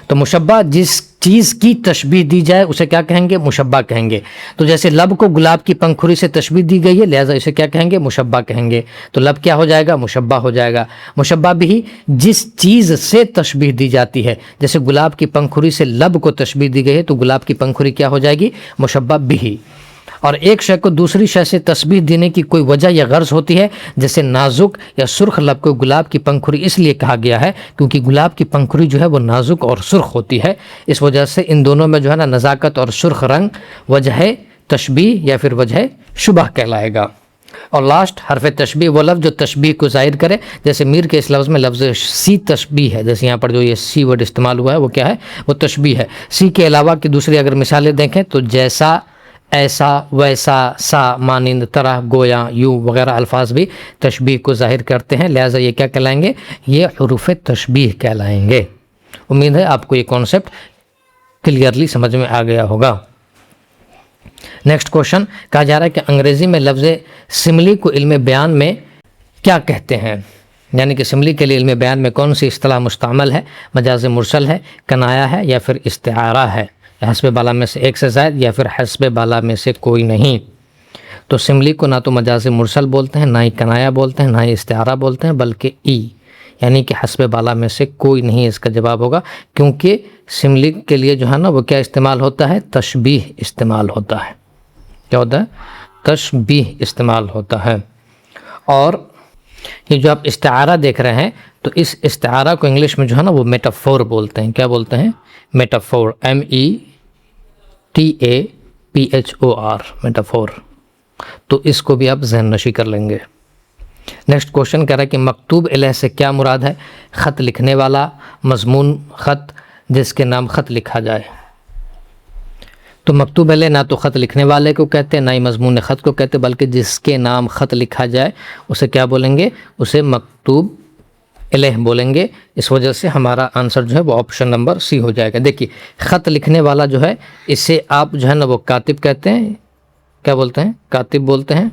تو مشبہ جس چیز کی تشبیہ دی جائے اسے کیا کہیں گے؟ مشبہ کہیں گے. تو جیسے لب کو گلاب کی پنکھری سے تشبیہ دی گئی ہے، لہٰذا اسے کیا کہیں گے؟ مشبہ کہیں گے. تو لب کیا ہو جائے گا؟ مشبہ ہو جائے گا. مشبہ بھی جس چیز سے تشبیہ دی جاتی ہے، جیسے گلاب کی پنکھری سے لب کو تشبیہ دی گئی ہے تو گلاب کی پنکھری کیا ہو جائے گی؟ مشبہ بھی. اور ایک شے کو دوسری شے سے تشبیہ دینے کی کوئی وجہ یا غرض ہوتی ہے، جیسے نازک یا سرخ لب کو گلاب کی پنکھری اس لیے کہا گیا ہے کیونکہ گلاب کی پنکھری جو ہے وہ نازک اور سرخ ہوتی ہے. اس وجہ سے ان دونوں میں جو ہے نا نزاکت اور سرخ رنگ وجہ تشبیہ یا پھر وجہ شبہ کہلائے گا. اور لاسٹ حرف تشبیہ وہ لفظ جو تشبیہ کو ظاہر کرے. جیسے میر کے اس لفظ میں لفظ سی تشبیہ ہے، جیسے یہاں پر جو یہ سی ورڈ استعمال ہوا ہے وہ کیا ہے؟ وہ تشبیہ ہے. سی کے علاوہ کی دوسری اگر مثالیں دیکھیں تو جیسا، ایسا، ویسا، سا، مانند، طرح، گویا، یوں وغیرہ الفاظ بھی تشبیہ کو ظاہر کرتے ہیں. لہٰذا یہ کیا کہلائیں گے؟ یہ حروف تشبیہ کہلائیں گے. امید ہے آپ کو یہ کانسیپٹ کلیئرلی سمجھ میں آ گیا ہوگا. نیکسٹ کوشچن کہا جا رہا ہے کہ انگریزی میں لفظ سملی کو علم بیان میں کیا کہتے ہیں، یعنی کہ سملی کے لیے علم بیان میں کون سی اصطلاح مستعمل ہے، مجاز مرسل ہے، کنایا ہے، یا پھر استعارہ ہے، حسب بالا میں سے ایک سے زائد یا پھر حسب بالا میں سے کوئی نہیں۔ تو سملی کو نہ تو مجاز مرسل بولتے ہیں، نہ ہی کنایا بولتے ہیں، نہ ہی استعارہ بولتے ہیں، بلکہ یعنی کہ حسب بالا میں سے کوئی نہیں اس کا جواب ہوگا، کیونکہ سملی کے لیے جو ہے نا وہ کیا استعمال ہوتا ہے، تشبیہ استعمال ہوتا ہے۔ کیا ہوتا ہے؟ تشبیہ استعمال ہوتا ہے۔ اور یہ جو آپ استعارہ دیکھ رہے ہیں تو اس استعارہ کو انگلش میں جو ہے نا وہ میٹافور بولتے ہیں۔ کیا بولتے ہیں؟ Metaphor, METAPHOR، metaphor. تو اس کو بھی آپ ذہن نشی کر لیں گے۔ نیکسٹ کوشچن کہہ رہا ہے کہ مکتوب الیہ سے کیا مراد ہے؟ خط لکھنے والا، مضمون خط، جس کے نام خط لکھا جائے۔ تو مکتوب الیہ نہ تو خط لکھنے والے کو کہتے ہیں، نہ ہی مضمون خط کو کہتے، بلکہ جس کے نام خط لکھا جائے اسے کیا بولیں گے؟ اسے مکتوب الیہ بولیں گے۔ اس وجہ سے ہمارا آنسر جو ہے وہ آپشن نمبر سی ہو جائے گا۔ دیکھیے خط لکھنے والا جو ہے اسے آپ جو ہے نا وہ کاتب کہتے ہیں۔ کیا بولتے ہیں؟ کاتب بولتے ہیں۔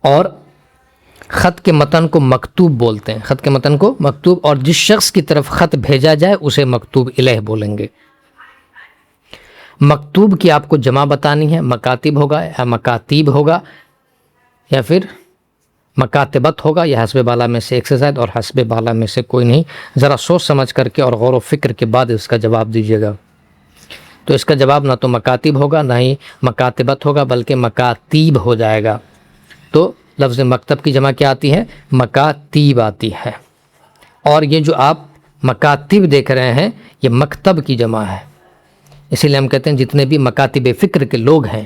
اور خط کے متن کو مکتوب بولتے ہیں، خط کے متن کو مکتوب، اور جس شخص کی طرف خط بھیجا جائے اسے مکتوب الیہ بولیں گے۔ مکتوب کی آپ کو جمع بتانی ہے، مکاتب ہوگا یا مکاتیب ہوگا یا پھر مکاتبت ہوگا، یا حسب بالا میں سے ایک سے زائد اور حسب بالا میں سے کوئی نہیں۔ ذرا سوچ سمجھ کر کے اور غور و فکر کے بعد اس کا جواب دیجیے گا۔ تو اس کا جواب نہ تو مکاتب ہوگا، نہ ہی مکاتبت ہوگا، بلکہ مکاتیب ہو جائے گا۔ تو لفظ مکتب کی جمع کیا آتی ہے؟ مکاتیب آتی ہے۔ اور یہ جو آپ مکاتب دیکھ رہے ہیں یہ مکتب کی جمع ہے، اسی لیے ہم کہتے ہیں جتنے بھی مکاتب فکر کے لوگ ہیں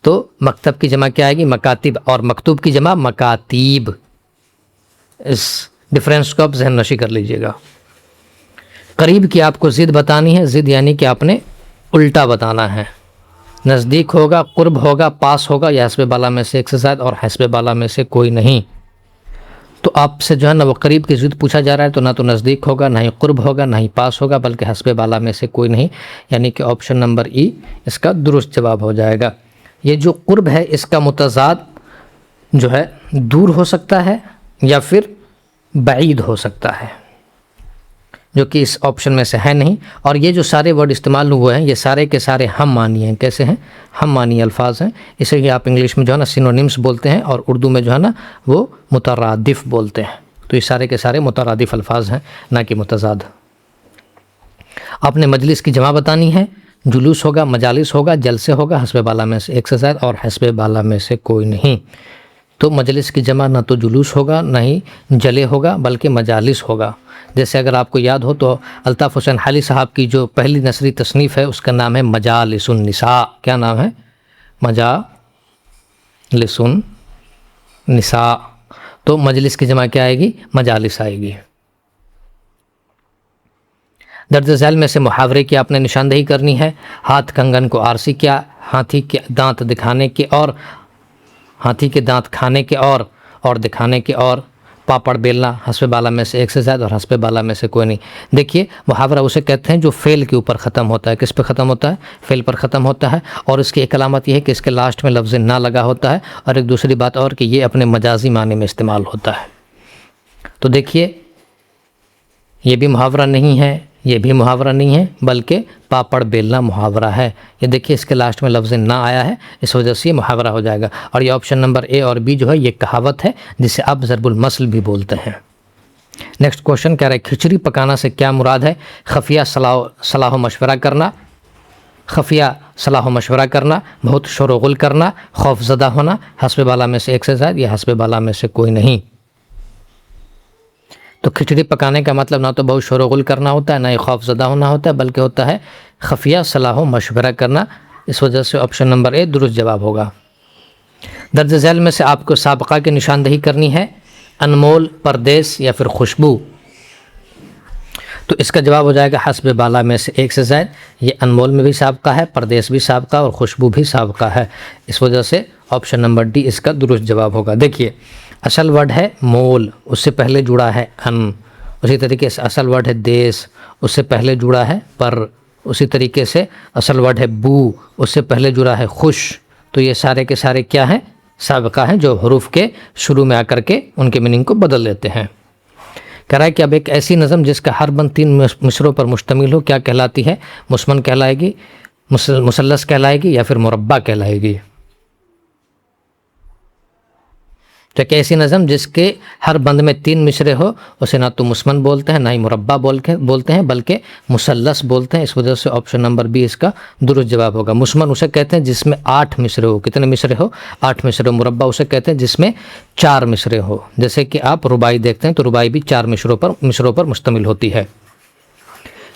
تو مکتب کی جمع کیا آئے گی؟ مکاتب، اور مکتوب کی جمع مکاتیب۔ اس ڈفرینس کو آپ ذہن نشی کر لیجئے گا۔ قریب کی آپ کو ضد بتانی ہے، ضد یعنی کہ آپ نے الٹا بتانا ہے۔ نزدیک ہوگا، قرب ہوگا، پاس ہوگا، یا حسب بالا میں سے ایک سے زائد اور حسب بالا میں سے کوئی نہیں۔ تو آپ سے جو ہے نا وہ قریب کی ضد پوچھا جا رہا ہے، تو نہ تو نزدیک ہوگا، نہ ہی قرب ہوگا، نہ ہی پاس ہوگا، بلکہ حسب بالا میں سے کوئی نہیں، یعنی کہ آپشن نمبر ای اس کا درست جواب ہو جائے گا۔ یہ جو قرب ہے اس کا متضاد جو ہے دور ہو سکتا ہے یا پھر بعید ہو سکتا ہے، جو کہ اس آپشن میں سے ہے نہیں۔ اور یہ جو سارے ورڈ استعمال ہوئے ہیں یہ سارے کے سارے ہم معنی ہیں۔ کیسے ہیں؟ ہم معنی الفاظ ہیں، اسے کہ آپ انگلش میں جو ہے نا سینونیمس بولتے ہیں اور اردو میں جو ہے نا وہ مترادف بولتے ہیں۔ تو یہ سارے کے سارے مترادف الفاظ ہیں، نہ کہ متضاد۔ آپ نے مجلس کی جمع بتانی ہے، جلوس ہوگا، مجالس ہوگا، جلسے ہوگا، حسب بالا میں سے ایک سے زائد اور حسب بالا میں سے کوئی نہیں۔ تو مجلس کی جمع نہ تو جلوس ہوگا، نہ ہی جلے ہوگا، بلکہ مجالس ہوگا۔ جیسے اگر آپ کو یاد ہو تو الطاف حسین حالی صاحب کی جو پہلی نثری تصنیف ہے اس کا نام ہے مجالس النساء۔ کیا نام ہے؟ مجالس النساء۔ تو مجلس کی جمع کیا آئے گی؟ مجالس آئے گی۔ درج ذیل میں سے محاورے کی آپ نے نشاندہی کرنی ہے۔ ہاتھ کنگن کو آرسی کیا، ہاتھی کے دانت دکھانے کے اور ہاتھی کے دانت کھانے کے اور دکھانے کے، اور پاپڑ بیلنا، حسب بالا میں سے ایک سے زائد اور حسب بالا میں سے کوئی نہیں۔ دیکھیے محاورہ اسے کہتے ہیں جو فعل کے اوپر ختم ہوتا ہے۔ کس پہ ختم ہوتا ہے؟ فعل پر ختم ہوتا ہے، اور اس کی ایک علامت یہ ہے کہ اس کے لاسٹ میں لفظ نہ لگا ہوتا ہے، اور ایک دوسری بات اور کہ یہ اپنے مجازی معنی میں استعمال ہوتا ہے۔ تو دیکھیے یہ بھی محاورہ نہیں ہے، یہ بھی محاورہ نہیں ہے، بلکہ پاپڑ بیلنا محاورہ ہے۔ یہ دیکھیے اس کے لاسٹ میں لفظ نہ آیا ہے، اس وجہ سے یہ محاورہ ہو جائے گا۔ اور یہ آپشن نمبر اے اور بی جو ہے یہ کہاوت ہے، جسے آپ ضرب المثل بھی بولتے ہیں۔ نیکسٹ کوشچن کہہ رہا ہے کھچڑی پکانا سے کیا مراد ہے؟ خفیہ صلاح و مشورہ کرنا، خفیہ صلاح و مشورہ کرنا، بہت شور و غل کرنا، خوف زدہ ہونا، حسب بالا میں سے ایک سے زائد یا حسب بالا میں سے کوئی نہیں۔ تو کھچڑی پکانے کا مطلب نہ تو بہت شور و غل کرنا ہوتا ہے، نہ ہی خوف زدہ ہونا ہوتا ہے، بلکہ ہوتا ہے خفیہ صلاح و مشورہ کرنا۔ اس وجہ سے آپشن نمبر اے درست جواب ہوگا۔ درج ذیل میں سے آپ کو سابقہ کی نشاندہی کرنی ہے، انمول، پردیس یا پھر خوشبو۔ تو اس کا جواب ہو جائے گا حسب بالا میں سے ایک سے زائد۔ یہ انمول میں بھی سابقہ ہے، پردیس بھی سابقہ اور خوشبو بھی سابقہ ہے، اس وجہ سے آپشن نمبر ڈی اس کا درست جواب ہوگا۔ دیکھیے اصل ورڈ ہے مول، اس سے پہلے جڑا ہے ان، اسی طریقے سے اصل ورڈ ہے دیس، اس سے پہلے جڑا ہے پر، اسی طریقے سے اصل ورڈ ہے بو، اس سے پہلے جڑا ہے خوش، تو یہ سارے کے سارے کیا ہیں؟ سابقہ ہیں جو حروف کے شروع میں آ کر کے ان کے میننگ کو بدل دیتے ہیں۔ کہہ رہا ہے کہ اب ایک ایسی نظم جس کا ہر بند 3 مصروں پر مشتمل ہو کیا کہلاتی ہے؟ مثمن کہلائے گی، مثلث کہلائے گی، یا پھر مربع کہلائے گی؟ تو ایک ایسی نظم جس کے ہر بند میں 3 مصرے ہو اسے نہ تو مثمن بولتے ہیں، نہ ہی مربع بولتے ہیں، بلکہ مثلث بولتے ہیں۔ اس وجہ سے آپشن نمبر بی اس کا درست جواب ہوگا۔ مثمن اسے کہتے ہیں جس میں 8 مصرے ہو۔ کتنے مصرے ہو؟ 8 مصرے۔ مربع اسے کہتے ہیں جس میں 4 مصرے ہو۔ جیسے کہ آپ رباعی دیکھتے ہیں تو رباعی بھی 4 مصروں پر مشتمل ہوتی ہے۔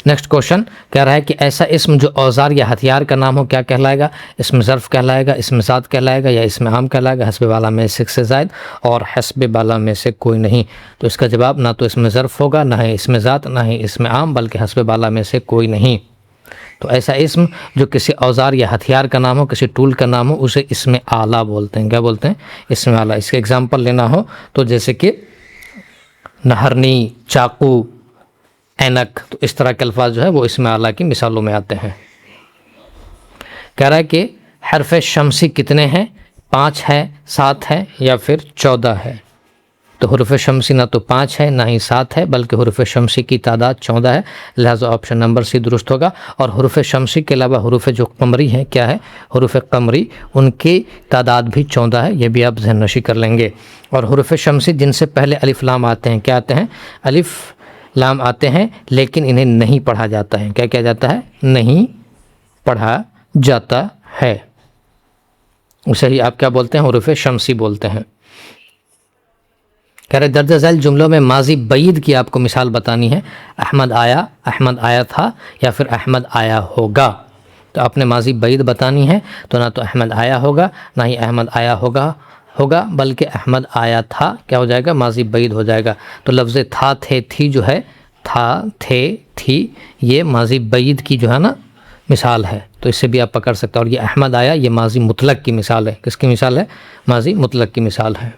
نیکسٹ کوشچن کہہ رہا ہے کہ ایسا اسم جو اوزار یا ہتھیار کا نام ہو کیا کہلائے گا؟ اسم ظرف کہلائے گا، اسم ذات کہلائے گا، یا اسم عام کہلائے گا؟ حسب بالا میں سے ایک سے زائد اور حسب بالا میں سے کوئی نہیں۔ تو اس کا جواب نہ تو اسم ظرف ہوگا، نہ ہی اسم ذات، نہ ہی اسم عام، بلکہ حسب بالا میں سے کوئی نہیں۔ تو ایسا اسم جو کسی اوزار یا ہتھیار کا نام ہو، کسی ٹول کا نام ہو، اسے اسم آلہ بولتے ہیں۔ کیا بولتے ہیں؟ اسم آلہ۔ اس کے ایگزامپل لینا ہو تو جیسے کہ نہرنی، چاقو، اینک، تو اس طرح کے الفاظ جو ہے وہ اسم آلہ کی مثالوں میں آتے ہیں۔ کہہ رہا ہے کہ حرف شمسی کتنے ہیں؟ 5 ہے، 7 ہے، یا پھر 14 ہے؟ تو حروف شمسی نہ تو 5 ہے، نہ ہی 7 ہے، بلکہ حروف شمسی کی تعداد 14 ہے، لہٰذا آپشن نمبر سی درست ہوگا۔ اور حروف شمسی کے علاوہ حروف جو قمری ہیں، کیا ہے؟ حروف قمری، ان کی تعداد بھی 14 ہے، یہ بھی آپ ذہن نشی کر لیں گے۔ اور حروف شمسی جن سے پہلے الف لام آتے ہیں، کیا آتے ہیں؟ الف لام آتے ہیں، لیکن انہیں نہیں پڑھا جاتا ہے۔ کیا کیا جاتا ہے؟ نہیں پڑھا جاتا ہے۔ اسے ہی آپ کیا بولتے ہیں؟ حروف شمسی بولتے ہیں۔ کہہ رہے درج ذیل جملوں میں ماضی بعید کی آپ کو مثال بتانی ہے۔ احمد آیا، احمد آیا تھا، یا پھر احمد آیا ہوگا۔ تو آپ نے ماضی بعید بتانی ہے، تو نہ تو احمد آیا ہوگا، نہ ہی احمد آیا ہوگا بلکہ احمد آیا تھا کیا ہو جائے گا؟ ماضی بعید ہو جائے گا۔ تو لفظ تھا، تھے، تھی جو ہے، تھا، تھے، تھی، یہ ماضی بعید کی جو ہے نا مثال ہے، تو اس سے بھی آپ پکڑ سکتے ہیں۔ اور یہ احمد آیا، یہ ماضی مطلق کی مثال ہے۔ کس کی مثال ہے؟ ماضی مطلق کی مثال ہے۔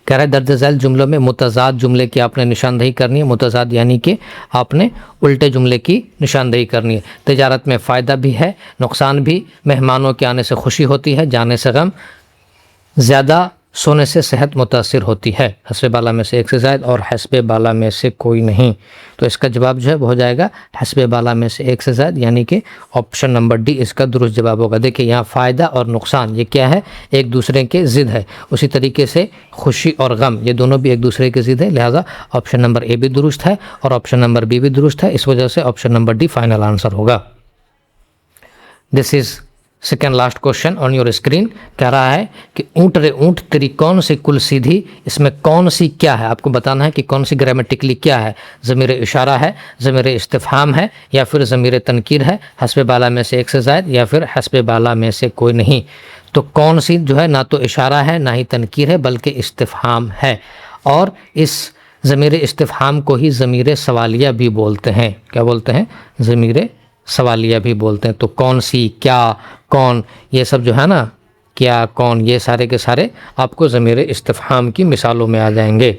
کہہ رہا ہے درج ذیل جملوں میں متضاد جملے کی آپ نے نشاندہی کرنی ہے۔ متضاد یعنی کہ آپ نے الٹے جملے کی نشاندہی کرنی ہے۔ تجارت میں فائدہ بھی ہے، نقصان بھی، مہمانوں کے آنے سے خوشی ہوتی ہے، جانے سے غم، زیادہ سونے سے صحت متاثر ہوتی ہے۔ حسب بالا میں سے ایک سے زائد اور حسب بالا میں سے کوئی نہیں۔ تو اس کا جواب جو ہے وہ ہو جائے گا حسب بالا میں سے ایک سے زائد، یعنی کہ آپشن نمبر ڈی اس کا درست جواب ہوگا۔ دیکھیں یہاں فائدہ اور نقصان یہ کیا ہے؟ ایک دوسرے کے ضد ہے۔ اسی طریقے سے خوشی اور غم یہ دونوں بھی ایک دوسرے کے ضد ہے، لہٰذا آپشن نمبر اے بھی درست ہے اور آپشن نمبر بی بھی درست ہے۔ اس وجہ سے option number D final answer ہوگا۔ This is second last question on your screen. کہہ رہا ہے کہ اونٹ رے اونٹ تیری کون سی کل سیدھی، اس میں کون سی کیا ہے؟ آپ کو بتانا ہے کہ کون سی گرامیٹیکلی کیا ہے۔ ضمیر اشارہ ہے، ضمیر استفہام ہے، یا پھر ضمیر تنکیر ہے، حسب بالا میں سے ایک سے زائد، یا پھر حسب بالا میں سے کوئی نہیں۔ تو کون سی جو ہے نہ تو اشارہ ہے، نہ ہی تنکیر ہے، بلکہ استفہام ہے۔ اور اس ضمیر استفہام کو ہی ضمیر سوالیہ بھی بولتے ہیں۔ کیا بولتے ہیں؟ ضمیر سوالیہ بھی بولتے ہیں۔ تو کون سی، کیا، کون، یہ سب جو ہے نا، کیا، کون، یہ سارے کے سارے آپ کو ضمیر استفہام کی مثالوں میں آ جائیں گے۔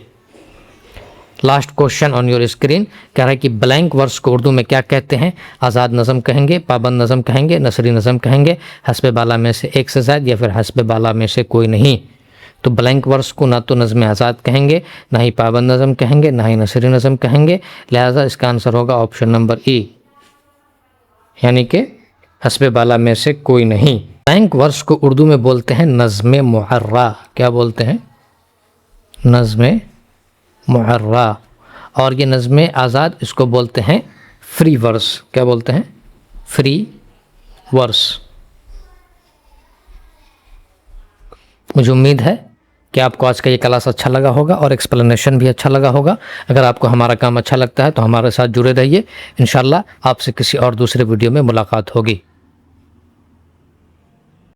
Last question on your screen کہہ رہا ہے کہ بلینک ورس کو اردو میں کیا کہتے ہیں؟ آزاد نظم کہیں گے، پابند نظم کہیں گے، نثری نظم کہیں گے، حسب بالا میں سے ایک سے زائد، یا پھر حسب بالا میں سے کوئی نہیں۔ تو بلینک ورس کو نہ تو نظم آزاد کہیں گے، نہ ہی پابند نظم کہیں گے، نہ ہی نثری نظم کہیں گے، لہٰذا اس کا آنسر ہوگا آپشن نمبر ای، یعنی کہ حسب بالا میں سے کوئی نہیں۔ بلینک ورس کو اردو میں بولتے ہیں نظم محرہ۔ کیا بولتے ہیں؟ نظم محرہ۔ اور یہ نظم آزاد اس کو بولتے ہیں فری ورس۔ کیا بولتے ہیں؟ فری ورس۔ مجھے امید ہے کہ آپ کو آج کا یہ کلاس اچھا لگا ہوگا اور ایکسپلینیشن بھی اچھا لگا ہوگا۔ اگر آپ کو ہمارا کام اچھا لگتا ہے تو ہمارے ساتھ جڑے رہیے، انشاءاللہ آپ سے کسی اور دوسرے ویڈیو میں ملاقات ہوگی۔